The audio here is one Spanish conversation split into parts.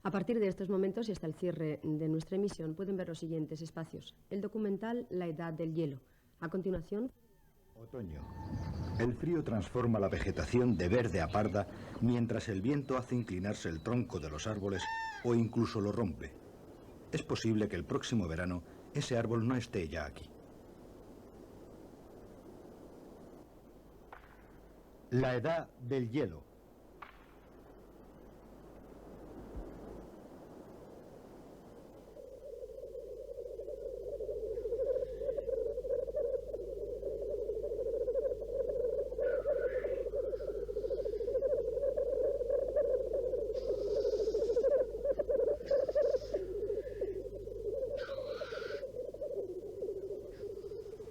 A partir de estos momentos y hasta el cierre de nuestra emisión pueden ver los siguientes espacios. El documental La Edad del Hielo. A continuación... Otoño. El frío transforma la vegetación de verde a parda, mientras el viento hace inclinarse el tronco de los árboles o incluso lo rompe. Es posible que el próximo verano ese árbol no esté ya aquí. La Edad del Hielo.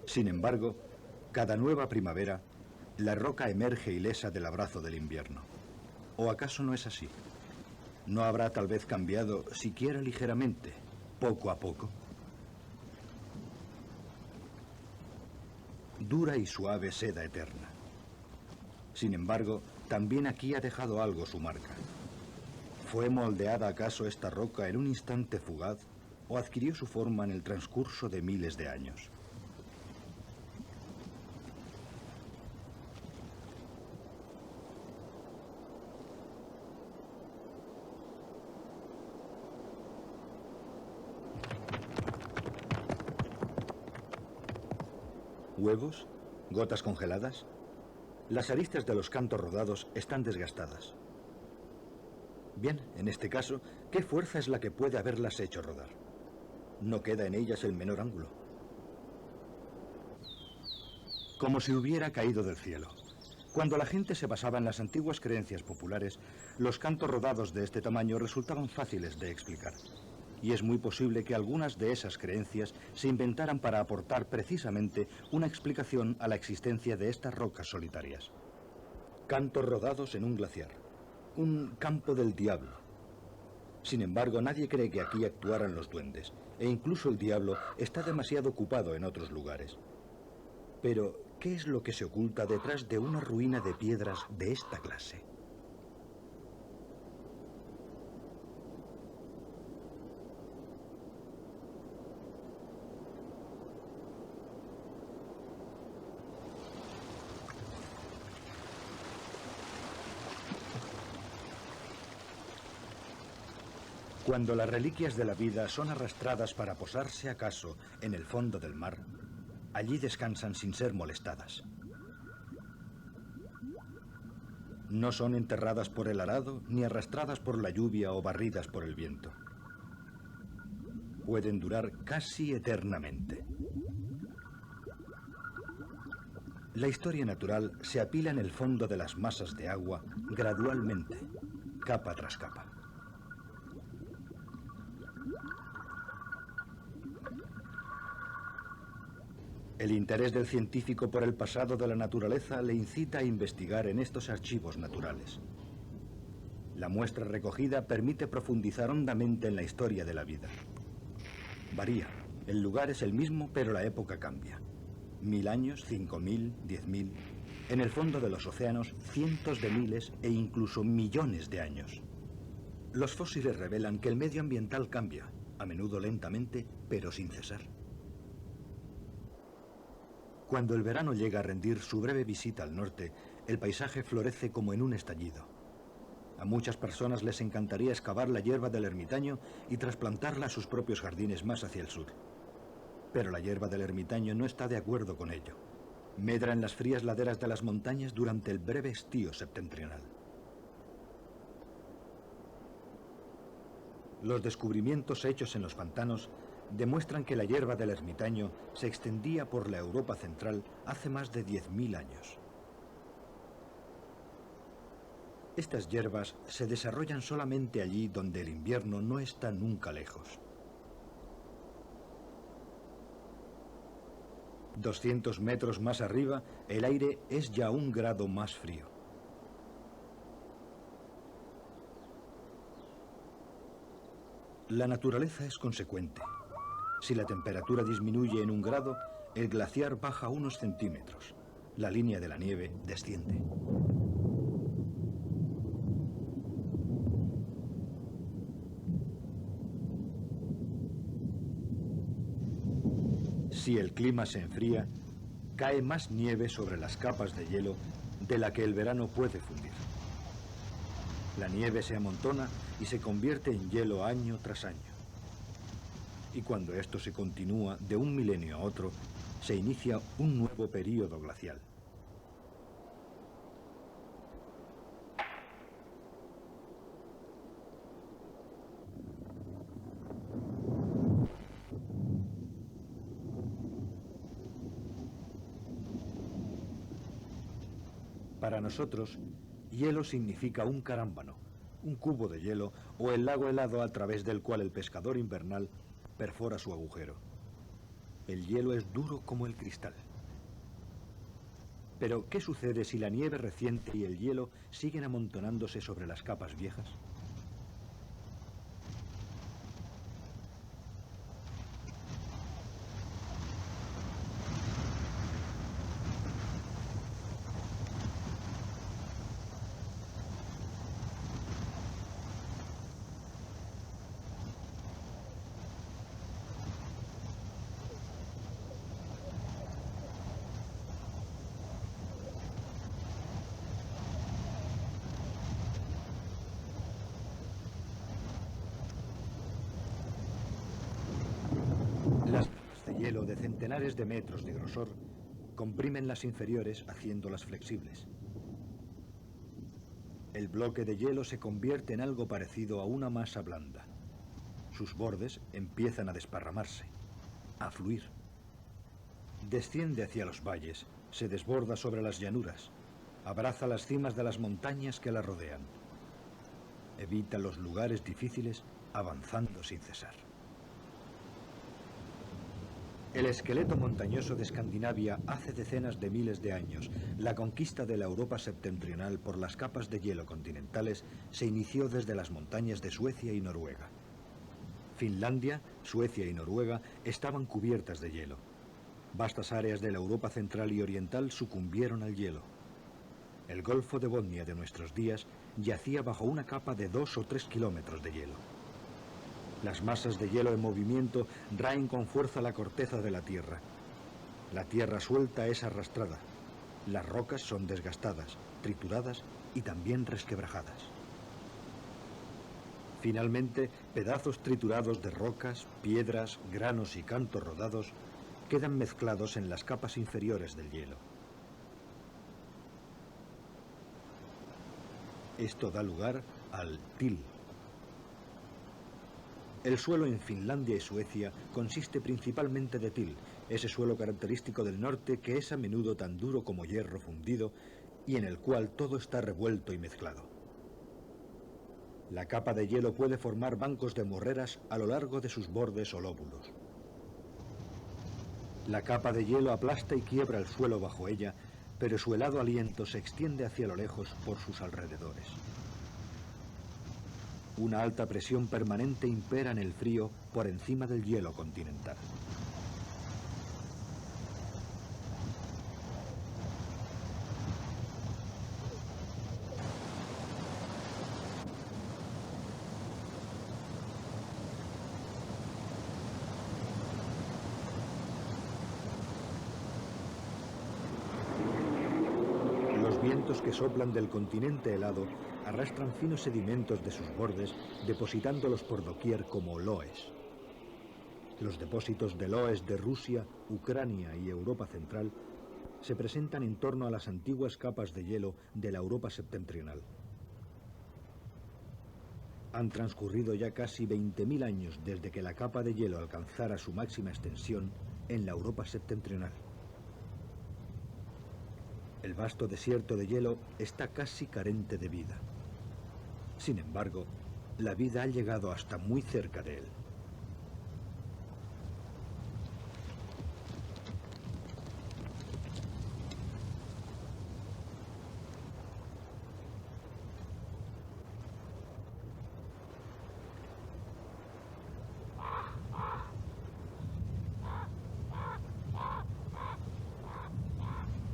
Sin embargo, cada nueva primavera, la roca emerge ilesa del abrazo del invierno. ¿O acaso no es así? ¿No habrá tal vez cambiado siquiera ligeramente, poco a poco? Dura y suave seda eterna. Sin embargo, también aquí ha dejado algo su marca. ¿Fue moldeada acaso esta roca en un instante fugaz o adquirió su forma en el transcurso de miles de años? ¿Huevos? ¿Gotas congeladas? Las aristas de los cantos rodados están desgastadas. Bien, en este caso, ¿qué fuerza es la que puede haberlas hecho rodar? No queda en ellas el menor ángulo. Como si hubiera caído del cielo. Cuando la gente se basaba en las antiguas creencias populares, los cantos rodados de este tamaño resultaban fáciles de explicar. Y es muy posible que algunas de esas creencias se inventaran para aportar precisamente una explicación a la existencia de estas rocas solitarias. Cantos rodados en un glaciar. Un campo del diablo. Sin embargo, nadie cree que aquí actuaran los duendes, e incluso el diablo está demasiado ocupado en otros lugares. Pero, ¿qué es lo que se oculta detrás de una ruina de piedras de esta clase? Cuando las reliquias de la vida son arrastradas para posarse acaso en el fondo del mar, allí descansan sin ser molestadas. No son enterradas por el arado, ni arrastradas por la lluvia o barridas por el viento. Pueden durar casi eternamente. La historia natural se apila en el fondo de las masas de agua gradualmente, capa tras capa. El interés del científico por el pasado de la naturaleza le incita a investigar en estos archivos naturales. La muestra recogida permite profundizar hondamente en la historia de la vida. Varía. El lugar es el mismo, pero la época cambia. 1000 años, 5000, 10000. En el fondo de los océanos, cientos de miles e incluso millones de años. Los fósiles revelan que el medio ambiental cambia, a menudo lentamente, pero sin cesar. Cuando el verano llega a rendir su breve visita al norte, el paisaje florece como en un estallido. A muchas personas les encantaría excavar la hierba del ermitaño y trasplantarla a sus propios jardines más hacia el sur. Pero la hierba del ermitaño no está de acuerdo con ello. Medra en las frías laderas de las montañas durante el breve estío septentrional. Los descubrimientos hechos en los pantanos demuestran que la hierba del ermitaño se extendía por la Europa central hace más de 10.000 años. Estas hierbas se desarrollan solamente allí donde el invierno no está nunca lejos. 200 metros más arriba, el aire es ya 1 grado más frío. La naturaleza es consecuente. Si la temperatura disminuye en 1 grado, el glaciar baja unos centímetros. La línea de la nieve desciende. Si el clima se enfría, cae más nieve sobre las capas de hielo de la que el verano puede fundir. La nieve se amontona y se convierte en hielo año tras año. Y cuando esto se continúa de un milenio a otro, se inicia un nuevo período glacial. Para nosotros, hielo significa un carámbano, un cubo de hielo o el lago helado a través del cual el pescador invernal perfora su agujero. El hielo es duro como el cristal. Pero, ¿qué sucede si la nieve reciente y el hielo siguen amontonándose sobre las capas viejas? Las capas de hielo de centenares de metros de grosor comprimen las inferiores haciéndolas flexibles. El bloque de hielo se convierte en algo parecido a una masa blanda. Sus bordes empiezan a desparramarse, a fluir. Desciende hacia los valles, se desborda sobre las llanuras, abraza las cimas de las montañas que la rodean. Evita los lugares difíciles avanzando sin cesar. El esqueleto montañoso de Escandinavia hace decenas de miles de años. La conquista de la Europa septentrional por las capas de hielo continentales se inició desde las montañas de Suecia y Noruega. Finlandia, Suecia y Noruega estaban cubiertas de hielo. Vastas áreas de la Europa central y oriental sucumbieron al hielo. El Golfo de Botnia de nuestros días yacía bajo una capa de 2 o 3 kilómetros de hielo. Las masas de hielo en movimiento raen con fuerza la corteza de la tierra. La tierra suelta es arrastrada. Las rocas son desgastadas, trituradas y también resquebrajadas. Finalmente, pedazos triturados de rocas, piedras, granos y cantos rodados quedan mezclados en las capas inferiores del hielo. Esto da lugar al till. El suelo en Finlandia y Suecia consiste principalmente de till, ese suelo característico del norte que es a menudo tan duro como hierro fundido y en el cual todo está revuelto y mezclado. La capa de hielo puede formar bancos de morreras a lo largo de sus bordes o lóbulos. La capa de hielo aplasta y quiebra el suelo bajo ella, pero su helado aliento se extiende hacia lo lejos por sus alrededores. Una alta presión permanente impera en el frío por encima del hielo continental. Los vientos que soplan del continente helado arrastran finos sedimentos de sus bordes, depositándolos por doquier como loes. Los depósitos de loes de Rusia, Ucrania y Europa central se presentan en torno a las antiguas capas de hielo de la Europa septentrional. Han transcurrido ya casi 20.000 años desde que la capa de hielo alcanzara su máxima extensión en la Europa septentrional. El vasto desierto de hielo está casi carente de vida. Sin embargo, la vida ha llegado hasta muy cerca de él.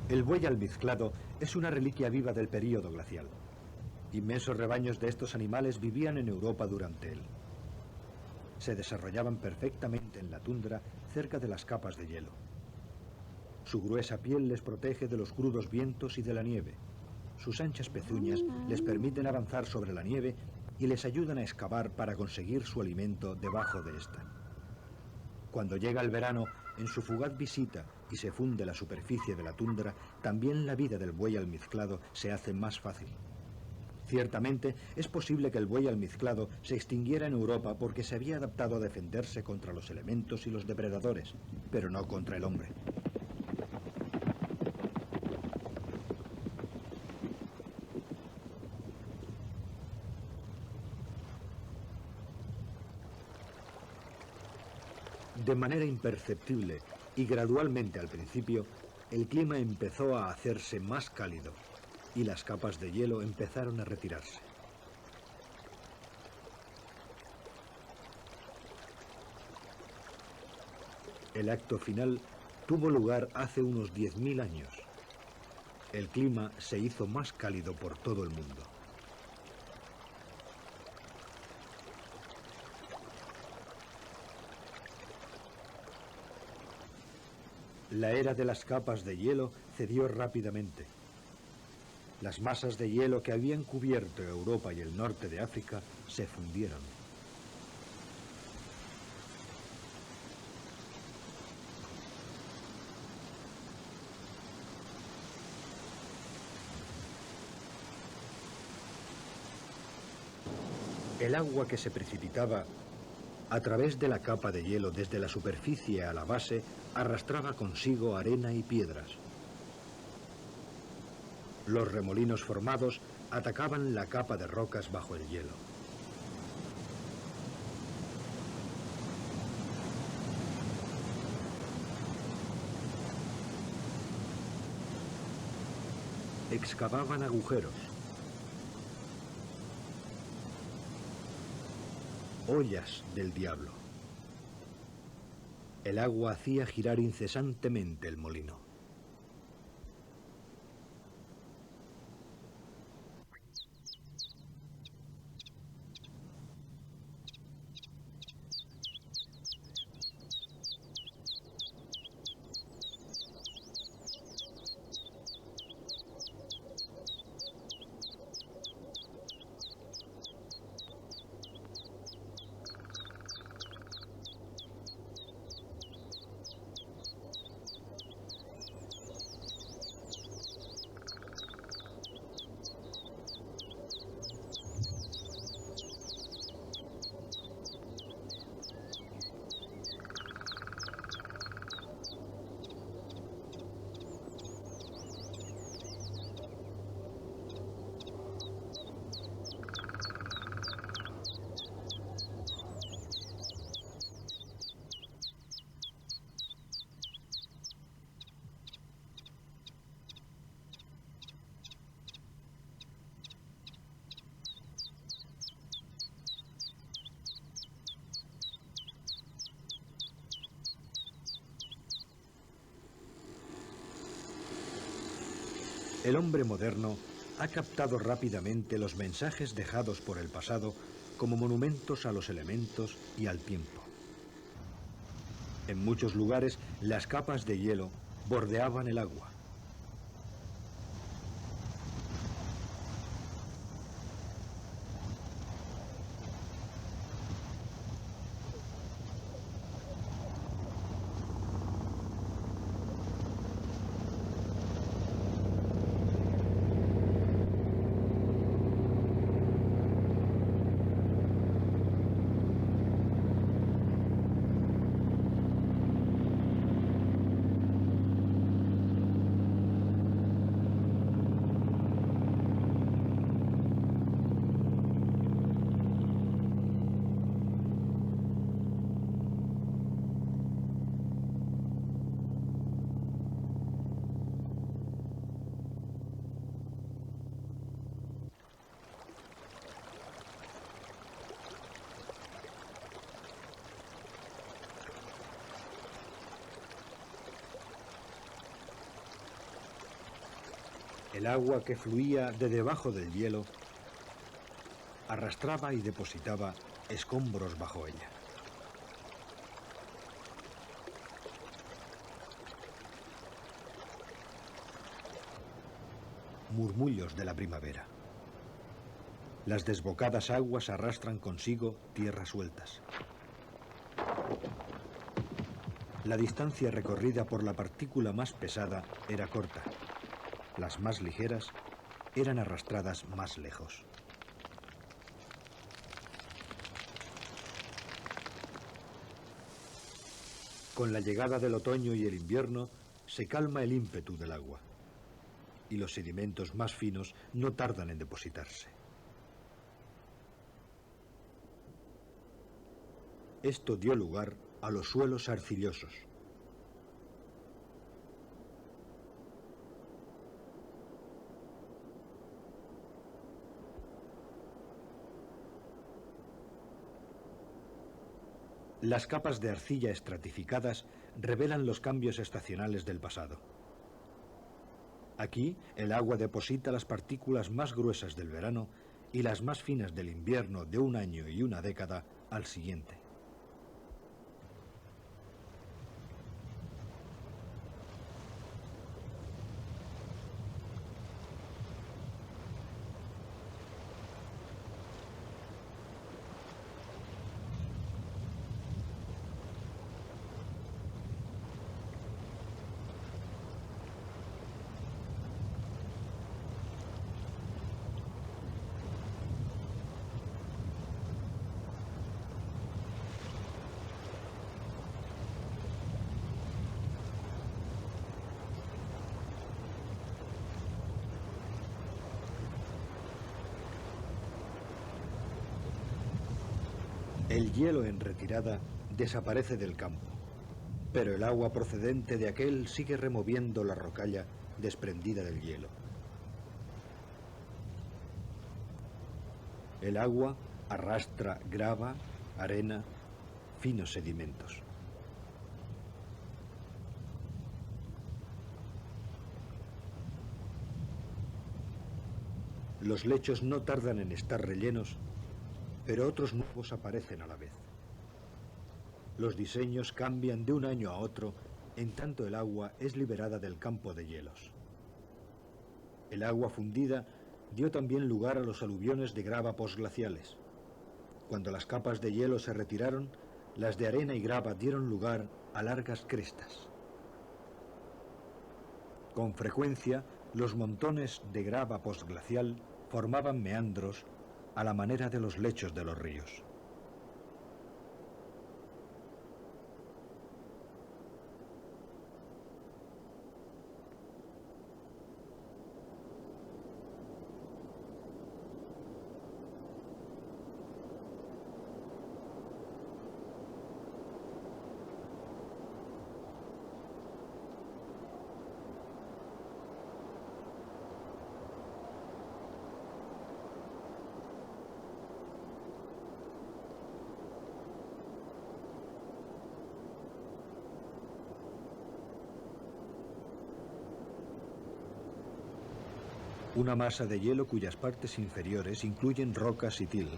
El buey almizclado es una reliquia viva del período glacial. Inmensos rebaños de estos animales vivían en Europa durante él. Se desarrollaban perfectamente en la tundra cerca de las capas de hielo. Su gruesa piel les protege de los crudos vientos y de la nieve. Sus anchas pezuñas les permiten avanzar sobre la nieve y les ayudan a excavar para conseguir su alimento debajo de esta. Cuando llega el verano, en su fugaz visita y se funde la superficie de la tundra, también la vida del buey almizclado se hace más fácil. Ciertamente, es posible que el buey almizclado se extinguiera en Europa porque se había adaptado a defenderse contra los elementos y los depredadores, pero no contra el hombre. De manera imperceptible y gradualmente al principio, el clima empezó a hacerse más cálido y las capas de hielo empezaron a retirarse. El acto final tuvo lugar hace unos 10.000 años. El clima se hizo más cálido por todo el mundo. La era de las capas de hielo cedió rápidamente. Las masas de hielo que habían cubierto Europa y el norte de África se fundieron. El agua que se precipitaba a través de la capa de hielo desde la superficie a la base arrastraba consigo arena y piedras. Los remolinos formados atacaban la capa de rocas bajo el hielo. Excavaban agujeros. Ollas del diablo. El agua hacía girar incesantemente el molino. El hombre moderno ha captado rápidamente los mensajes dejados por el pasado como monumentos a los elementos y al tiempo. En muchos lugares, las capas de hielo bordeaban el agua. El agua que fluía de debajo del hielo arrastraba y depositaba escombros bajo ella. murmullos de la primavera. Las desbocadas aguas arrastran consigo tierras sueltas. La distancia recorrida por la partícula más pesada era corta. Las más ligeras eran arrastradas más lejos. Con la llegada del otoño y el invierno, se calma el ímpetu del agua, y los sedimentos más finos no tardan en depositarse. Esto dio lugar a los suelos arcillosos. Las capas de arcilla estratificadas revelan los cambios estacionales del pasado. Aquí, el agua deposita las partículas más gruesas del verano y las más finas del invierno de un año y una década al siguiente. El hielo en retirada desaparece del campo, pero el agua procedente de aquel sigue removiendo la rocalla desprendida del hielo. El agua arrastra grava, arena, finos sedimentos. Los lechos no tardan en estar rellenos, pero otros nuevos aparecen a la vez. Los diseños cambian de un año a otro, en tanto el agua es liberada del campo de hielos. El agua fundida dio también lugar a los aluviones de grava posglaciales. Cuando las capas de hielo se retiraron, las de arena y grava dieron lugar a largas crestas. Con frecuencia, los montones de grava posglacial formaban meandros a la manera de los lechos de los ríos. Una masa de hielo cuyas partes inferiores incluyen rocas y til,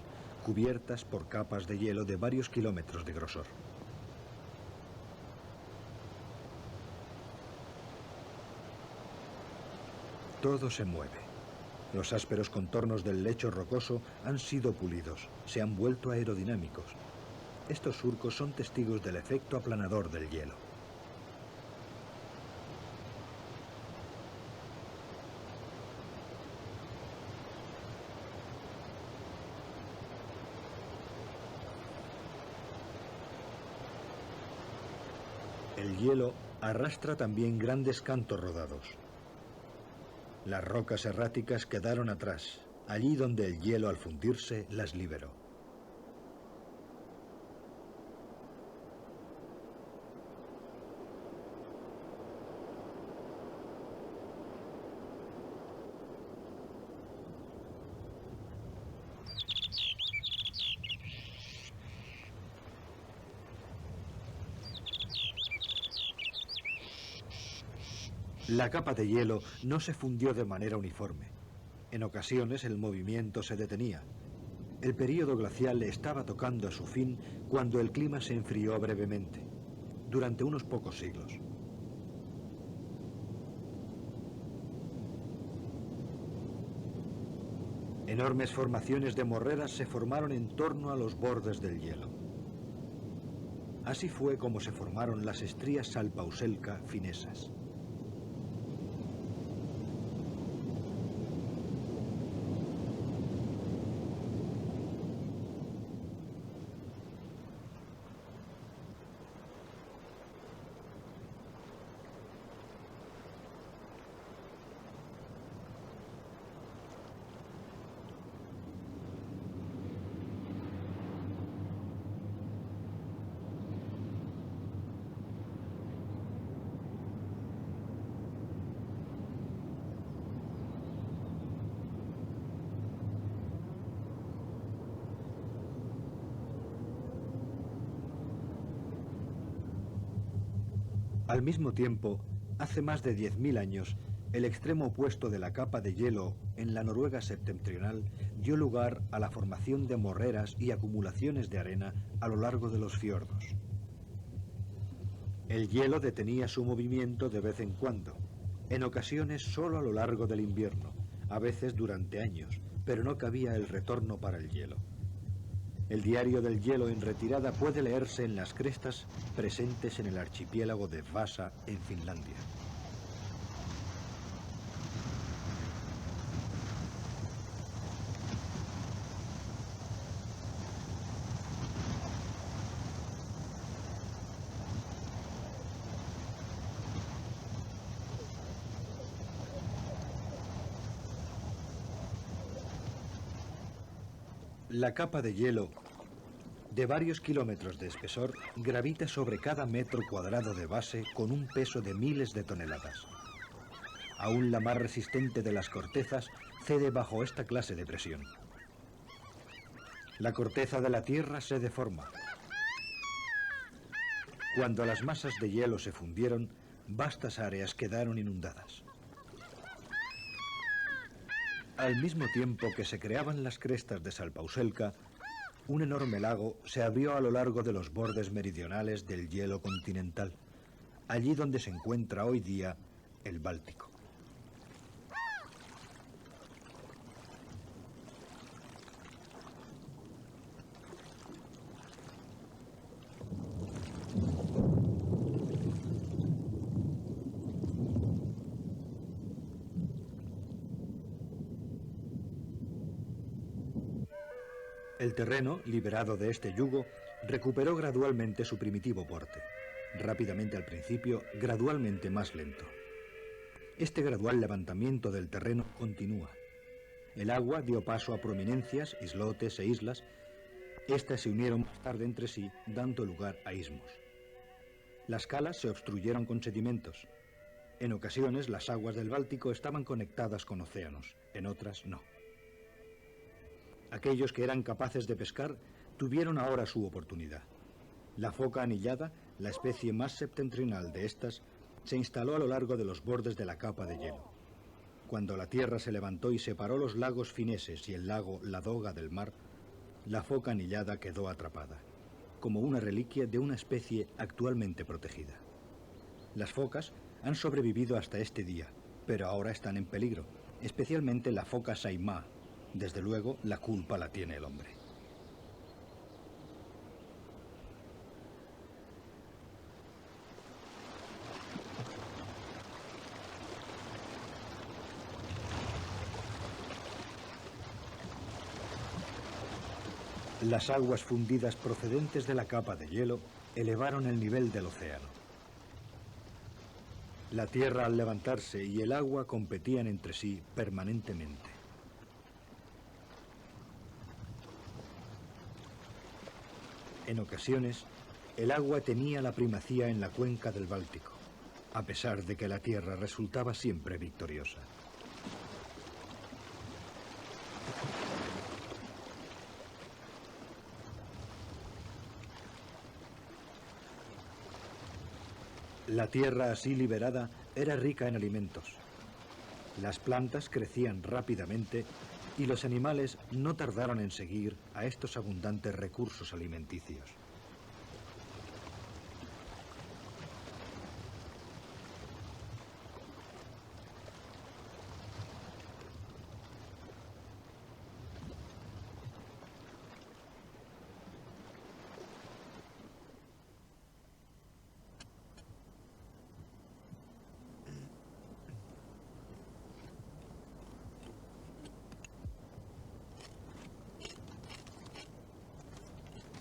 cubiertas por capas de hielo de varios kilómetros de grosor. Todo se mueve. Los ásperos contornos del lecho rocoso han sido pulidos, se han vuelto aerodinámicos. Estos surcos son testigos del efecto aplanador del hielo. El hielo arrastra también grandes cantos rodados. Las rocas erráticas quedaron atrás, allí donde el hielo al fundirse las liberó. La capa de hielo no se fundió de manera uniforme. En ocasiones el movimiento se detenía. El período glacial estaba tocando a su fin cuando el clima se enfrió brevemente, durante unos pocos siglos. Enormes formaciones de morreras se formaron en torno a los bordes del hielo. Así fue como se formaron las estrías Salpauselca finesas. Al mismo tiempo, hace más de 10.000 años, el extremo opuesto de la capa de hielo en la Noruega septentrional dio lugar a la formación de morreras y acumulaciones de arena a lo largo de los fiordos. El hielo detenía su movimiento de vez en cuando, en ocasiones solo a lo largo del invierno, a veces durante años, pero no cabía el retorno para el hielo. El diario del hielo en retirada puede leerse en las crestas presentes en el archipiélago de Vasa, en Finlandia. La capa de hielo, de varios kilómetros de espesor, gravita sobre cada metro cuadrado de base con un peso de miles de toneladas. Aún la más resistente de las cortezas cede bajo esta clase de presión. La corteza de la Tierra se deforma. Cuando las masas de hielo se fundieron, vastas áreas quedaron inundadas. Al mismo tiempo que se creaban las crestas de Salpauselca, un enorme lago se abrió a lo largo de los bordes meridionales del hielo continental, allí donde se encuentra hoy día el Báltico. El terreno, liberado de este yugo, recuperó gradualmente su primitivo porte. Rápidamente al principio, gradualmente más lento. Este gradual levantamiento del terreno continúa. El agua dio paso a prominencias, islotes e islas. Estas se unieron más tarde entre sí, dando lugar a istmos. Las calas se obstruyeron con sedimentos. En ocasiones, las aguas del Báltico estaban conectadas con océanos, en otras no. Aquellos que eran capaces de pescar tuvieron ahora su oportunidad. La foca anillada, la especie más septentrional de estas, se instaló a lo largo de los bordes de la capa de hielo. Cuando la tierra se levantó y separó los lagos fineses y el lago Ladoga del mar, la foca anillada quedó atrapada, como una reliquia de una especie actualmente protegida. Las focas han sobrevivido hasta este día, pero ahora están en peligro, especialmente la foca saimá. Desde luego, la culpa la tiene el hombre. Las aguas fundidas procedentes de la capa de hielo elevaron el nivel del océano. La tierra al levantarse y el agua competían entre sí permanentemente. En ocasiones, el agua tenía la primacía en la cuenca del Báltico, a pesar de que la tierra resultaba siempre victoriosa. La tierra así liberada era rica en alimentos. Las plantas crecían rápidamente y los animales no tardaron en seguir a estos abundantes recursos alimenticios.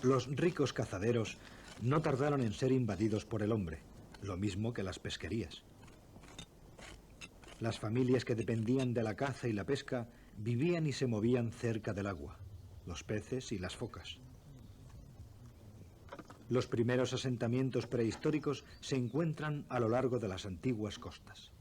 Los ricos cazaderos no tardaron en ser invadidos por el hombre, lo mismo que las pesquerías. Las familias que dependían de la caza y la pesca vivían y se movían cerca del agua, los peces y las focas. Los primeros asentamientos prehistóricos se encuentran a lo largo de las antiguas costas.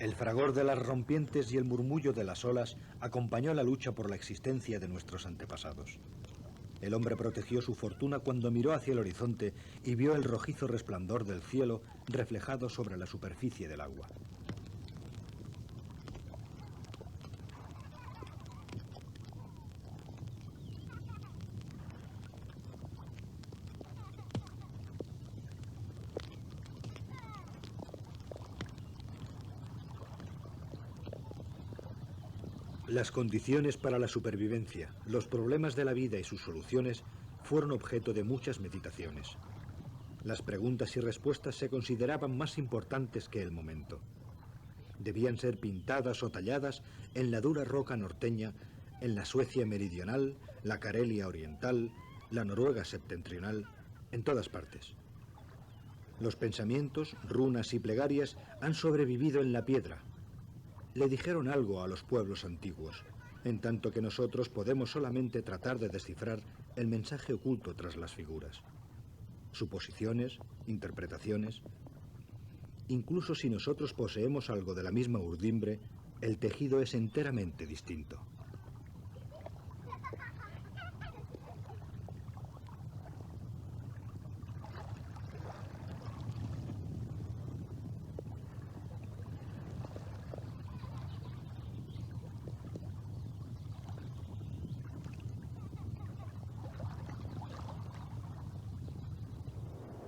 El fragor de las rompientes y el murmullo de las olas acompañó la lucha por la existencia de nuestros antepasados. El hombre protegió su fortuna cuando miró hacia el horizonte y vio el rojizo resplandor del cielo reflejado sobre la superficie del agua. Las condiciones para la supervivencia, los problemas de la vida y sus soluciones fueron objeto de muchas meditaciones. Las preguntas y respuestas se consideraban más importantes que el momento. Debían ser pintadas o talladas en la dura roca norteña, en la Suecia meridional, la Carelia oriental, la Noruega septentrional, en todas partes. Los pensamientos, runas y plegarias han sobrevivido en la piedra. Le dijeron algo a los pueblos antiguos, en tanto que nosotros podemos solamente tratar de descifrar el mensaje oculto tras las figuras. Suposiciones, interpretaciones. Incluso si nosotros poseemos algo de la misma urdimbre, el tejido es enteramente distinto.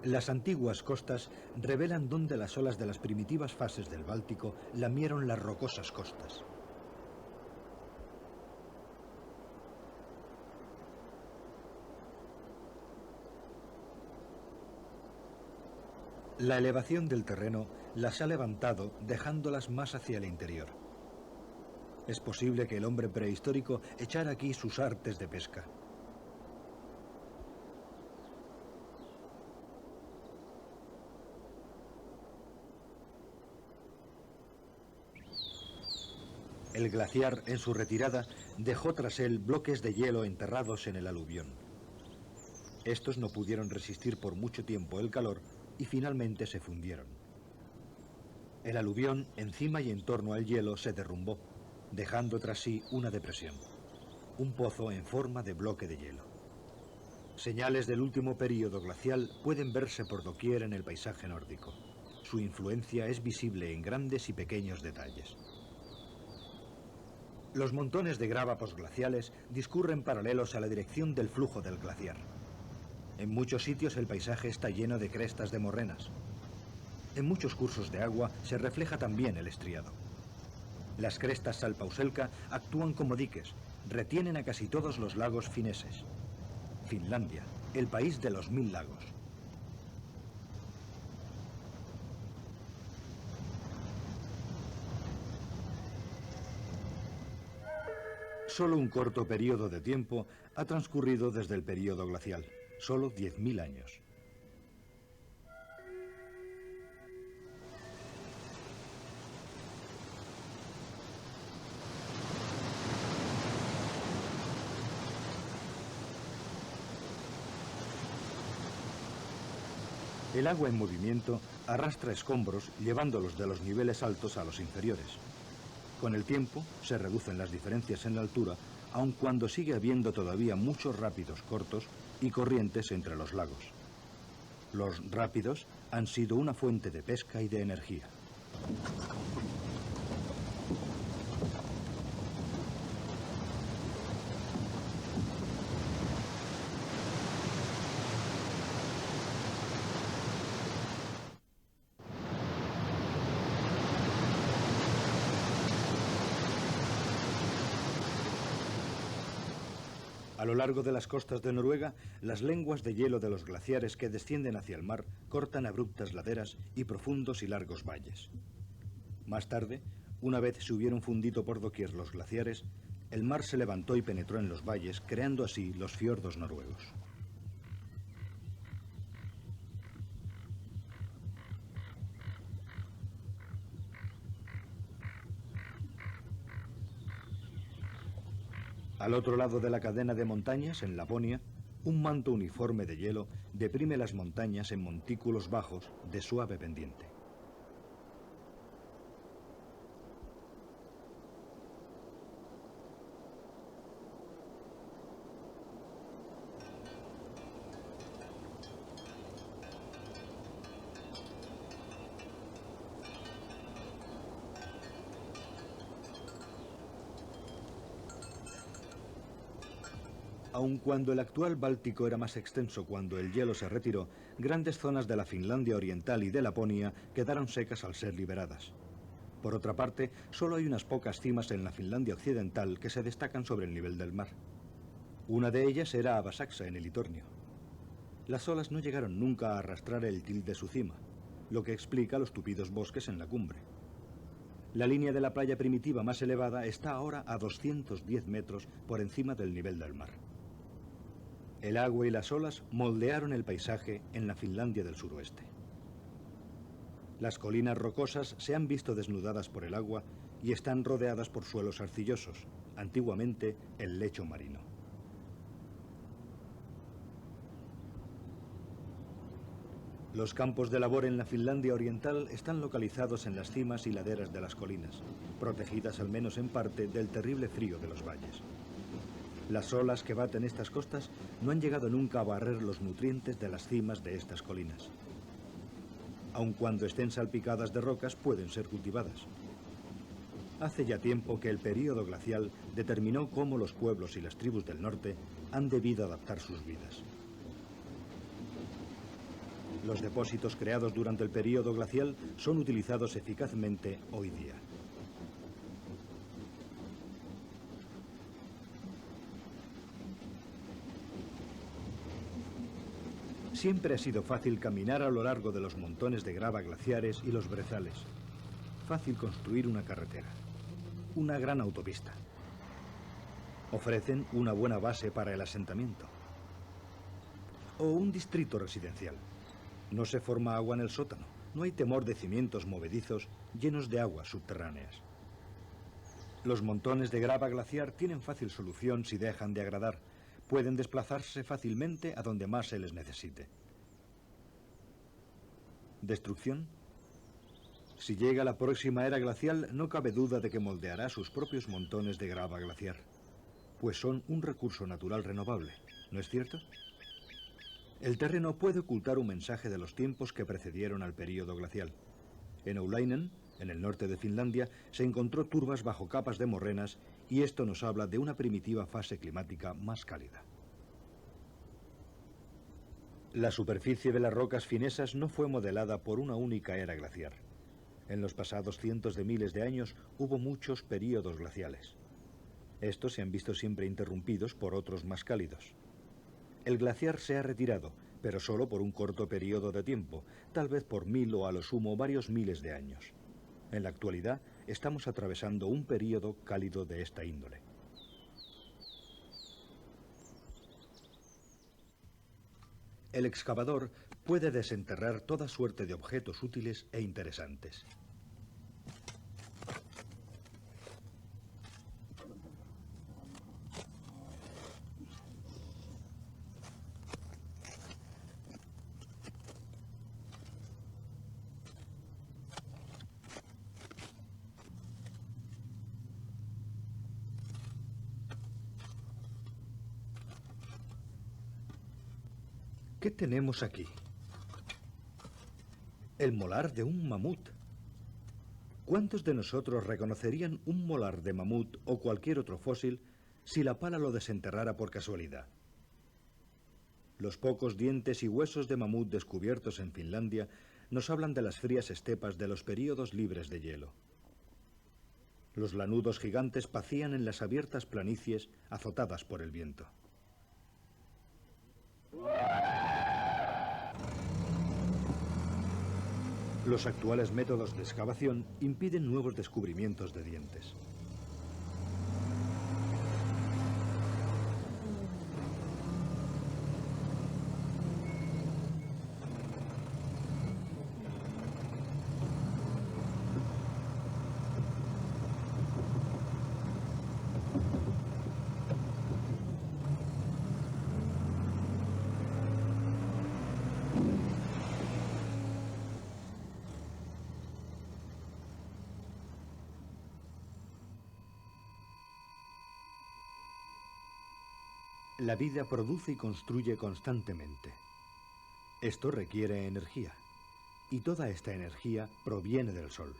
Las antiguas costas revelan dónde las olas de las primitivas fases del Báltico lamieron las rocosas costas. La elevación del terreno las ha levantado dejándolas más hacia el interior. Es posible que el hombre prehistórico echara aquí sus artes de pesca. El glaciar, en su retirada, dejó tras él bloques de hielo enterrados en el aluvión. Estos no pudieron resistir por mucho tiempo el calor y finalmente se fundieron. El aluvión, encima y en torno al hielo, se derrumbó, dejando tras sí una depresión, un pozo en forma de bloque de hielo. Señales del último período glacial pueden verse por doquier en el paisaje nórdico. Su influencia es visible en grandes y pequeños detalles. Los montones de grava posglaciales discurren paralelos a la dirección del flujo del glaciar. En muchos sitios el paisaje está lleno de crestas de morrenas. En muchos cursos de agua se refleja también el estriado. Las crestas Salpauselka actúan como diques, retienen a casi todos los lagos fineses. Finlandia, el país de los 1000 lagos. Solo un corto periodo de tiempo ha transcurrido desde el período glacial, solo 10.000 años. El agua en movimiento arrastra escombros llevándolos de los niveles altos a los inferiores. Con el tiempo se reducen las diferencias en la altura, aun cuando sigue habiendo todavía muchos rápidos cortos y corrientes entre los lagos. Los rápidos han sido una fuente de pesca y de energía. A lo largo de las costas de Noruega, las lenguas de hielo de los glaciares que descienden hacia el mar cortan abruptas laderas y profundos y largos valles. Más tarde, una vez se hubieron fundido por doquier los glaciares, el mar se levantó y penetró en los valles, creando así los fiordos noruegos. Al otro lado de la cadena de montañas, en Laponia, un manto uniforme de hielo deprime las montañas en montículos bajos de suave pendiente. Aun cuando el actual Báltico era más extenso cuando el hielo se retiró, grandes zonas de la Finlandia Oriental y de Laponia quedaron secas al ser liberadas. Por otra parte, solo hay unas pocas cimas en la Finlandia Occidental que se destacan sobre el nivel del mar. Una de ellas era Abasaxa, en el Litornio. Las olas no llegaron nunca a arrastrar el til de su cima, lo que explica los tupidos bosques en la cumbre. La línea de la playa primitiva más elevada está ahora a 210 metros por encima del nivel del mar. El agua y las olas moldearon el paisaje en la Finlandia del suroeste. Las colinas rocosas se han visto desnudadas por el agua y están rodeadas por suelos arcillosos, antiguamente el lecho marino. Los campos de labor en la Finlandia Oriental están localizados en las cimas y laderas de las colinas, protegidas al menos en parte del terrible frío de los valles. Las olas que baten estas costas no han llegado nunca a barrer los nutrientes de las cimas de estas colinas. Aun cuando estén salpicadas de rocas, pueden ser cultivadas. Hace ya tiempo que el período glacial determinó cómo los pueblos y las tribus del norte han debido adaptar sus vidas. Los depósitos creados durante el período glacial son utilizados eficazmente hoy día. Siempre ha sido fácil caminar a lo largo de los montones de grava glaciares y los brezales. Fácil construir una carretera, una gran autopista. Ofrecen una buena base para el asentamiento. O un distrito residencial. No se forma agua en el sótano. No hay temor de cimientos movedizos llenos de aguas subterráneas. Los montones de grava glaciar tienen fácil solución si dejan de agradar. Pueden desplazarse fácilmente a donde más se les necesite. ¿Destrucción? Si llega la próxima era glacial, no cabe duda de que moldeará sus propios montones de grava glaciar, pues son un recurso natural renovable, ¿no es cierto? El terreno puede ocultar un mensaje de los tiempos que precedieron al período glacial. En Oulainen, en el norte de Finlandia, se encontró turbas bajo capas de morrenas y esto nos habla de una primitiva fase climática más cálida. La superficie de las rocas finesas no fue modelada por una única era glaciar. En los pasados cientos de miles de años hubo muchos períodos glaciales. Estos se han visto siempre interrumpidos por otros más cálidos. El glaciar se ha retirado, pero solo por un corto periodo de tiempo, tal vez por 1000 o a lo sumo varios miles de años. En la actualidad, estamos atravesando un período cálido de esta índole. El excavador puede desenterrar toda suerte de objetos útiles e interesantes. ¿Qué tenemos aquí? El molar de un mamut. ¿Cuántos de nosotros reconocerían un molar de mamut o cualquier otro fósil si la pala lo desenterrara por casualidad? Los pocos dientes y huesos de mamut descubiertos en Finlandia nos hablan de las frías estepas de los períodos libres de hielo. Los lanudos gigantes pacían en las abiertas planicies azotadas por el viento. Los actuales métodos de excavación impiden nuevos descubrimientos de dientes. La vida produce y construye constantemente. Esto requiere energía, y toda esta energía proviene del Sol.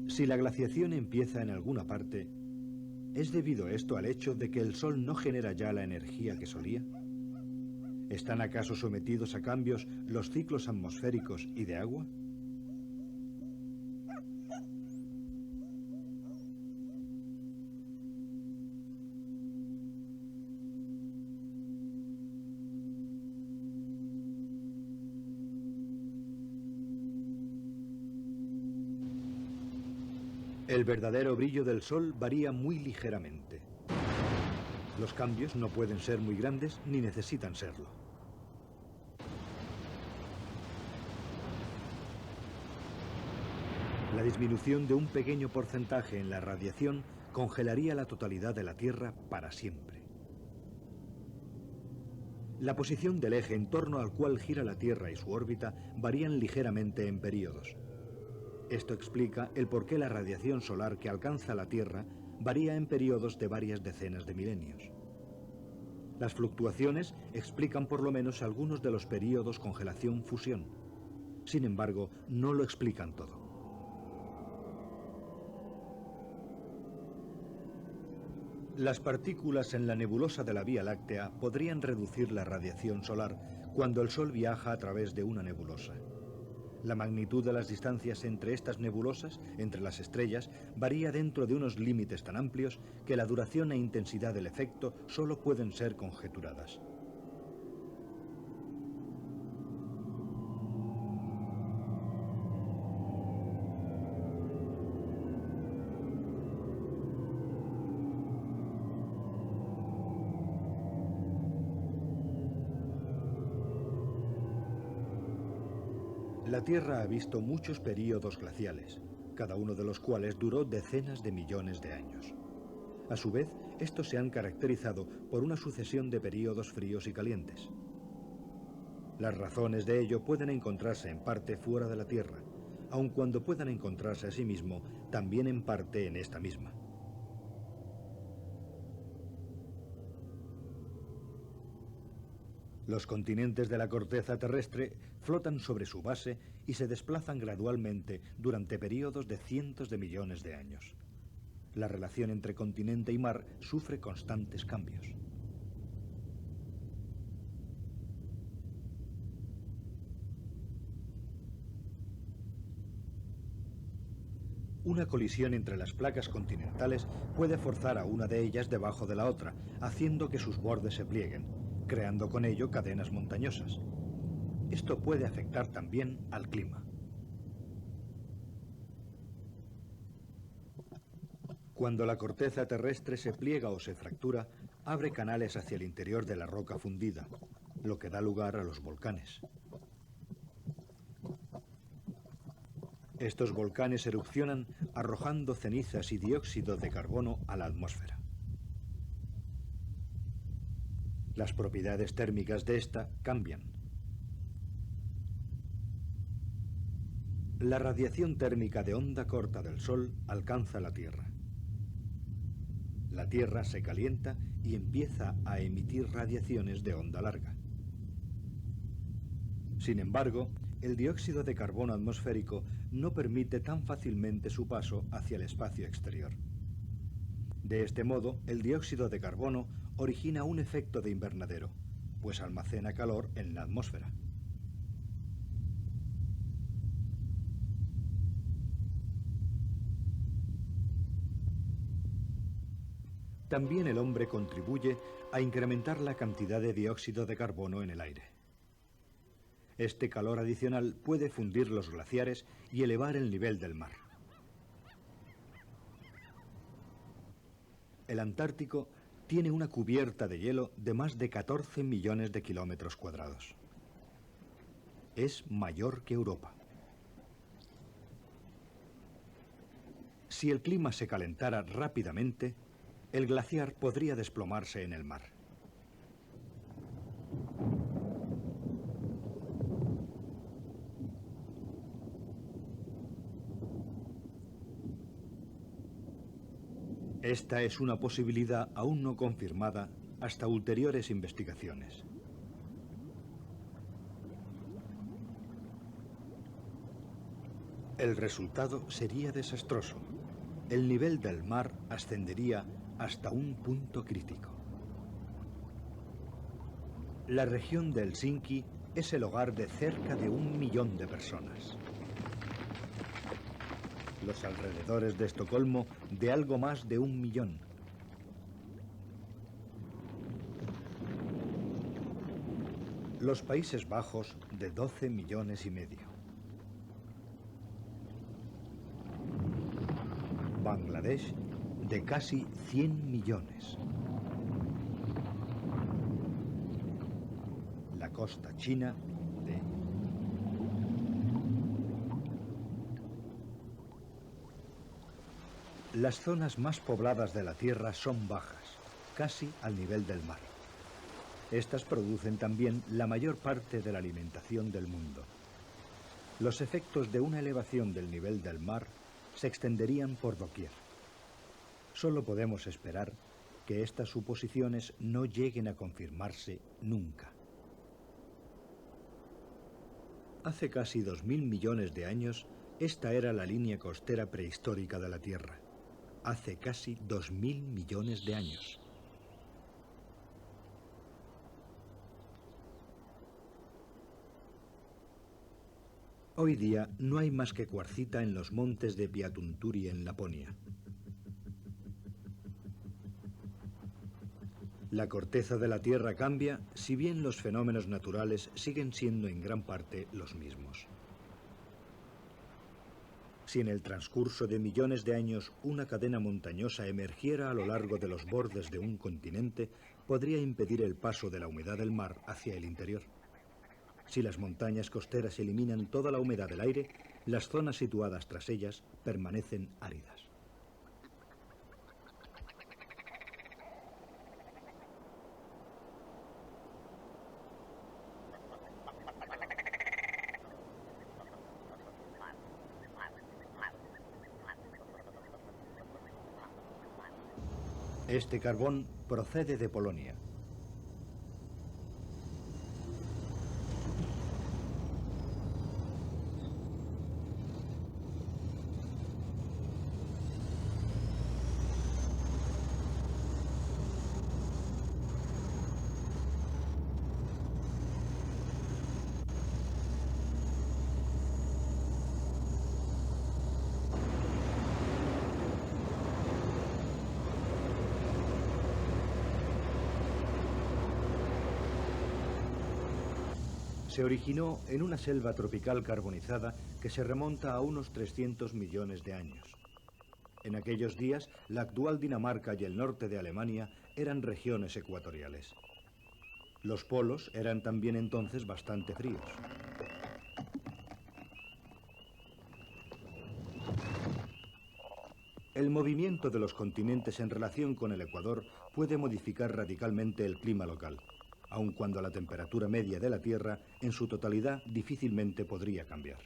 Si la glaciación empieza en alguna parte, ¿es debido esto al hecho de que el Sol no genera ya la energía que solía? ¿Están acaso sometidos a cambios los ciclos atmosféricos y de agua? El verdadero brillo del Sol varía muy ligeramente. Los cambios no pueden ser muy grandes ni necesitan serlo. La disminución de un pequeño porcentaje en la radiación congelaría la totalidad de la Tierra para siempre. La posición del eje en torno al cual gira la Tierra y su órbita varían ligeramente en períodos. Esto explica el por qué la radiación solar que alcanza la Tierra varía en periodos de varias decenas de milenios. Las fluctuaciones explican por lo menos algunos de los periodos congelación-fusión. Sin embargo, no lo explican todo. Las partículas en la nebulosa de la Vía Láctea podrían reducir la radiación solar cuando el Sol viaja a través de una nebulosa. La magnitud de las distancias entre estas nebulosas, entre las estrellas, varía dentro de unos límites tan amplios que la duración e intensidad del efecto solo pueden ser conjeturadas. La Tierra ha visto muchos períodos glaciales, cada uno de los cuales duró decenas de millones de años. A su vez, estos se han caracterizado por una sucesión de períodos fríos y calientes. Las razones de ello pueden encontrarse en parte fuera de la Tierra, aun cuando puedan encontrarse asimismo también en parte en esta misma. Los continentes de la corteza terrestre flotan sobre su base y se desplazan gradualmente durante periodos de cientos de millones de años. La relación entre continente y mar sufre constantes cambios. Una colisión entre las placas continentales puede forzar a una de ellas debajo de la otra, haciendo que sus bordes se plieguen, creando con ello cadenas montañosas. Esto puede afectar también al clima. Cuando la corteza terrestre se pliega o se fractura, abre canales hacia el interior de la roca fundida, lo que da lugar a los volcanes. Estos volcanes erupcionan arrojando cenizas y dióxido de carbono a la atmósfera. Las propiedades térmicas de esta cambian. La radiación térmica de onda corta del Sol alcanza la Tierra. La Tierra se calienta y empieza a emitir radiaciones de onda larga. Sin embargo, el dióxido de carbono atmosférico no permite tan fácilmente su paso hacia el espacio exterior. De este modo, el dióxido de carbono origina un efecto de invernadero, pues almacena calor en la atmósfera. También el hombre contribuye a incrementar la cantidad de dióxido de carbono en el aire. Este calor adicional puede fundir los glaciares y elevar el nivel del mar. El Antártico tiene una cubierta de hielo de más de 14 millones de kilómetros cuadrados. Es mayor que Europa. Si el clima se calentara rápidamente, el glaciar podría desplomarse en el mar. Esta es una posibilidad aún no confirmada hasta ulteriores investigaciones. El resultado sería desastroso. El nivel del mar ascendería hasta un punto crítico. La región de Helsinki es el hogar de cerca de 1 millón de personas. Los alrededores de Estocolmo de algo más de 1 millón. Los Países Bajos de 12 millones y medio. Bangladesh de casi 100 millones. La costa china de... Las zonas más pobladas de la Tierra son bajas, casi al nivel del mar. Estas producen también la mayor parte de la alimentación del mundo. Los efectos de una elevación del nivel del mar se extenderían por doquier. Solo podemos esperar que estas suposiciones no lleguen a confirmarse nunca. Hace casi 2000 millones de años, esta era la línea costera prehistórica de la Tierra. Hace casi 2000 millones de años. Hoy día no hay más que cuarcita en los montes de Piatunturi en Laponia. La corteza de la Tierra cambia, si bien los fenómenos naturales siguen siendo en gran parte los mismos. Si en el transcurso de millones de años una cadena montañosa emergiera a lo largo de los bordes de un continente, podría impedir el paso de la humedad del mar hacia el interior. Si las montañas costeras eliminan toda la humedad del aire, las zonas situadas tras ellas permanecen áridas. Este carbón procede de Polonia. Se originó en una selva tropical carbonizada que se remonta a unos 300 millones de años. En aquellos días, la actual Dinamarca y el norte de Alemania eran regiones ecuatoriales. Los polos eran también entonces bastante fríos. El movimiento de los continentes en relación con el Ecuador puede modificar radicalmente el clima local, aun cuando la temperatura media de la Tierra en su totalidad difícilmente podría cambiar.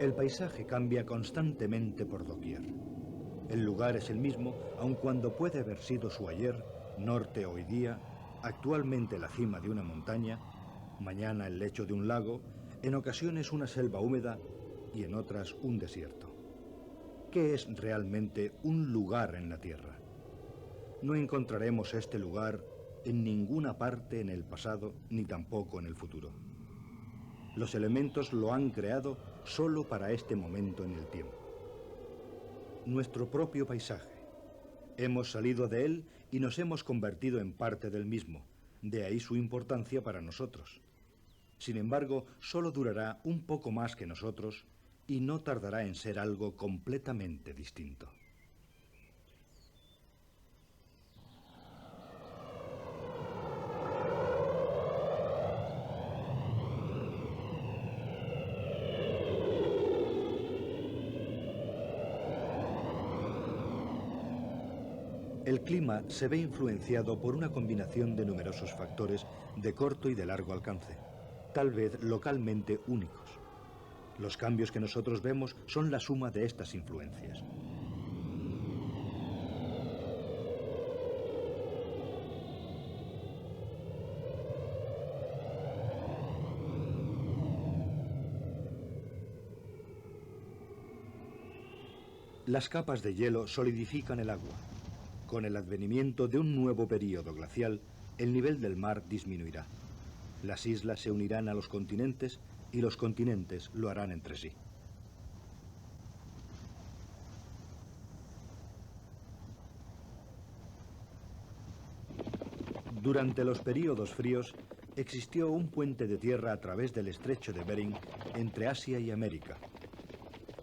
El paisaje cambia constantemente por doquier. El lugar es el mismo, aun cuando puede haber sido su ayer, norte hoy día, actualmente la cima de una montaña, mañana el lecho de un lago, en ocasiones una selva húmeda y en otras un desierto. ¿Qué es realmente un lugar en la Tierra? No encontraremos este lugar en ninguna parte en el pasado ni tampoco en el futuro. Los elementos lo han creado solo para este momento en el tiempo. Nuestro propio paisaje. Hemos salido de él y nos hemos convertido en parte del mismo, de ahí su importancia para nosotros. Sin embargo, solo durará un poco más que nosotros y no tardará en ser algo completamente distinto. El clima se ve influenciado por una combinación de numerosos factores de corto y de largo alcance, tal vez localmente únicos. Los cambios que nosotros vemos son la suma de estas influencias. Las capas de hielo solidifican el agua. Con el advenimiento de un nuevo período glacial, el nivel del mar disminuirá. Las islas se unirán a los continentes y los continentes lo harán entre sí. Durante los períodos fríos, existió un puente de tierra a través del estrecho de Bering entre Asia y América.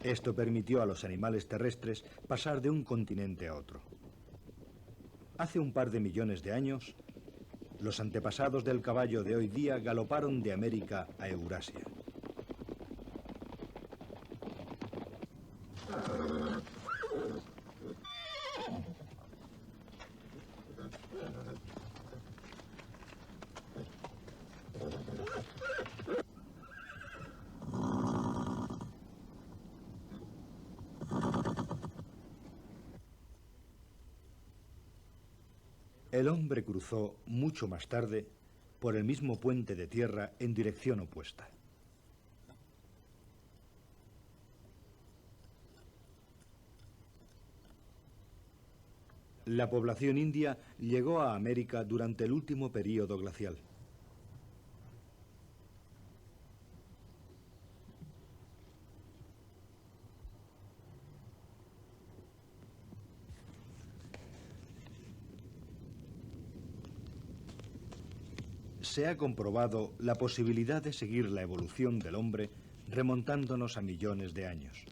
Esto permitió a los animales terrestres pasar de un continente a otro. Hace un par de millones de años, los antepasados del caballo de hoy día galoparon de América a Eurasia. El hombre cruzó, mucho más tarde, por el mismo puente de tierra en dirección opuesta. La población india llegó a América durante el último período glacial. Se ha comprobado la posibilidad de seguir la evolución del hombre remontándonos a millones de años.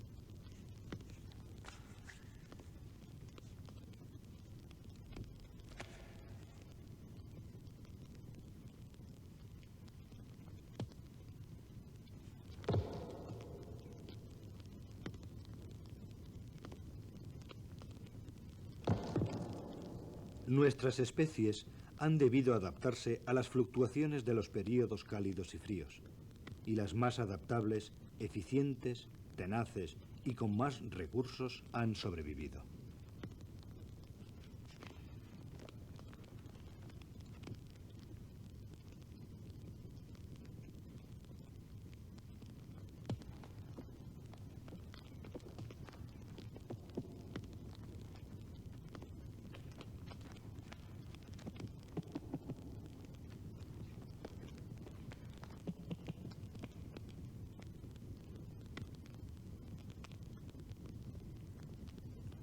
Nuestras especies han debido adaptarse a las fluctuaciones de los períodos cálidos y fríos, y las más adaptables, eficientes, tenaces y con más recursos han sobrevivido.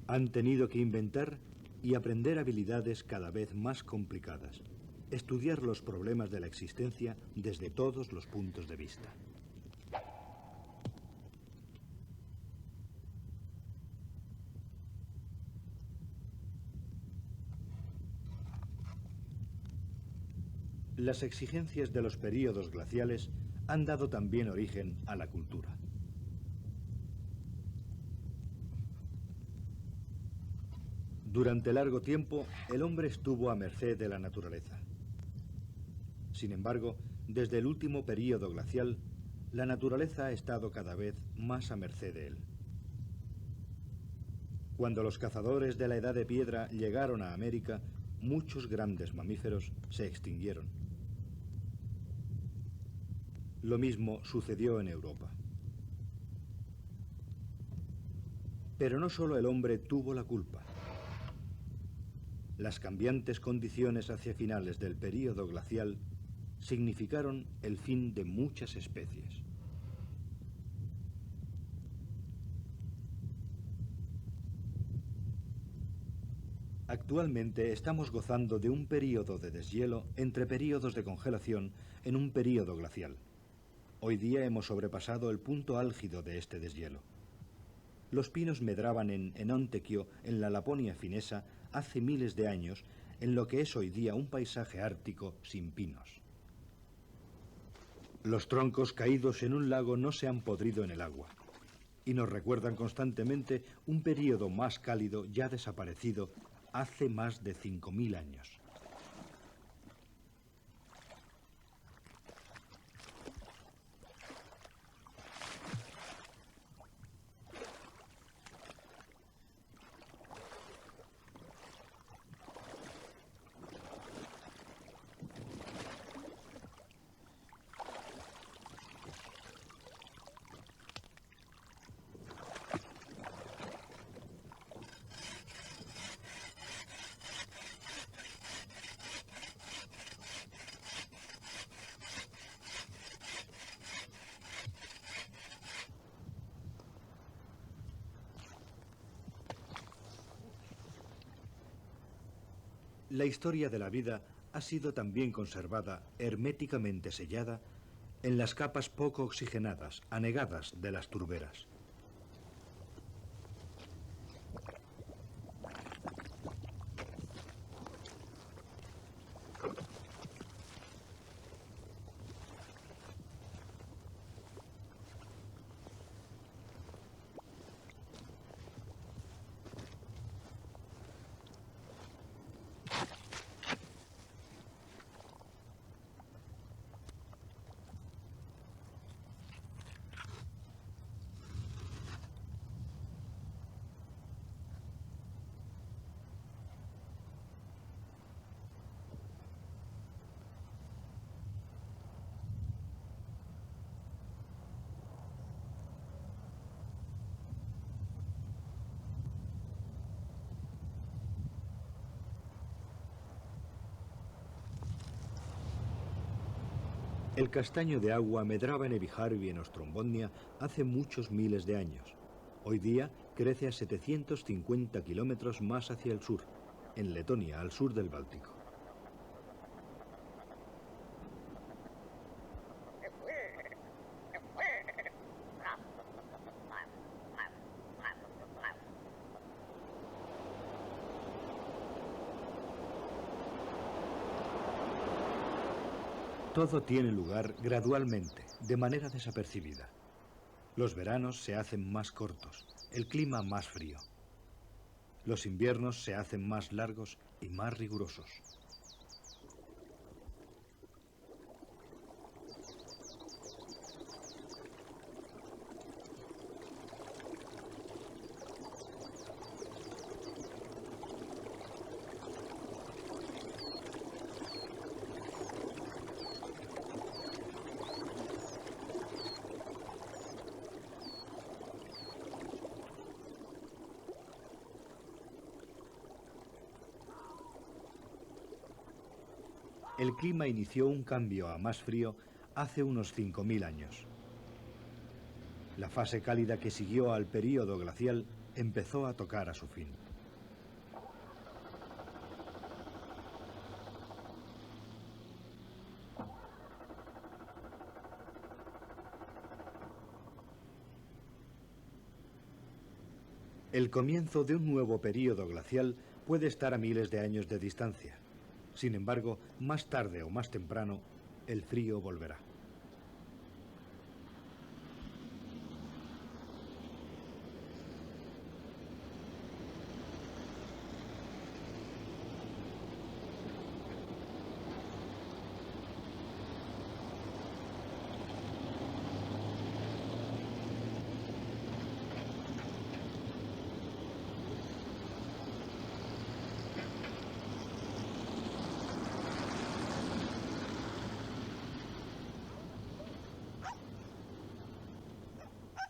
Han tenido que inventar y aprender habilidades cada vez más complicadas, estudiar los problemas de la existencia desde todos los puntos de vista. Las exigencias de los períodos glaciales han dado también origen a la cultura. Durante largo tiempo, el hombre estuvo a merced de la naturaleza. Sin embargo, desde el último período glacial, La naturaleza ha estado cada vez más a merced de él. Cuando los cazadores de la Edad de Piedra llegaron a América, muchos grandes mamíferos se extinguieron. Lo mismo sucedió en Europa. Pero no solo el hombre tuvo la culpa. Las cambiantes condiciones hacia finales del período glacial significaron el fin de muchas especies. Actualmente estamos gozando de un período de deshielo entre períodos de congelación en un período glacial. Hoy día hemos sobrepasado el punto álgido de este deshielo. Los pinos medraban en Enontekiö, en la Laponia finesa, hace miles de años, en lo que es hoy día un paisaje ártico sin pinos. Los troncos caídos en un lago no se han podrido en el agua y nos recuerdan constantemente un período más cálido ya desaparecido hace más de 5000 años. La historia de la vida ha sido también conservada, herméticamente sellada, en las capas poco oxigenadas, anegadas de las turberas. El castaño de agua medraba en Ebijärvi, en Ostrombotnia, hace muchos miles de años. Hoy día crece a 750 kilómetros más hacia el sur, en Letonia, al sur del Báltico. Todo tiene lugar gradualmente, de manera desapercibida. Los veranos se hacen más cortos, el clima más frío. Los inviernos se hacen más largos y más rigurosos. El clima inició un cambio a más frío hace unos 5000 años. La fase cálida que siguió al período glacial empezó a tocar a su fin. El comienzo de un nuevo período glacial puede estar a miles de años de distancia. Sin embargo, más tarde o más temprano, el frío volverá.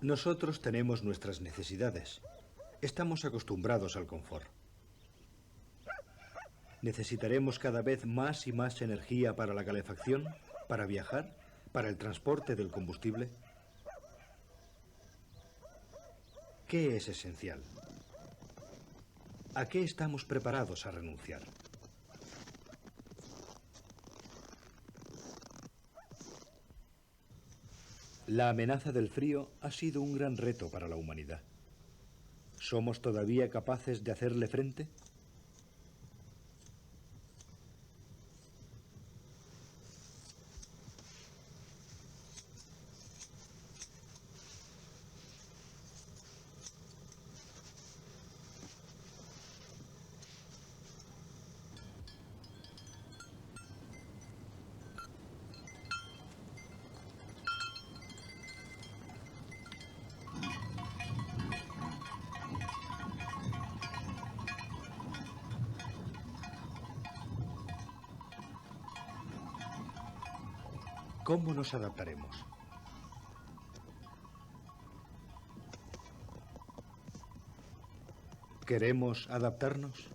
Nosotros tenemos nuestras necesidades. Estamos acostumbrados al confort. Necesitaremos cada vez más y más energía para la calefacción, para viajar, para el transporte del combustible. ¿Qué es esencial? ¿A qué estamos preparados a renunciar? La amenaza del frío ha sido un gran reto para la humanidad. ¿Somos todavía capaces de hacerle frente? ¿Cómo nos adaptaremos? ¿Queremos adaptarnos?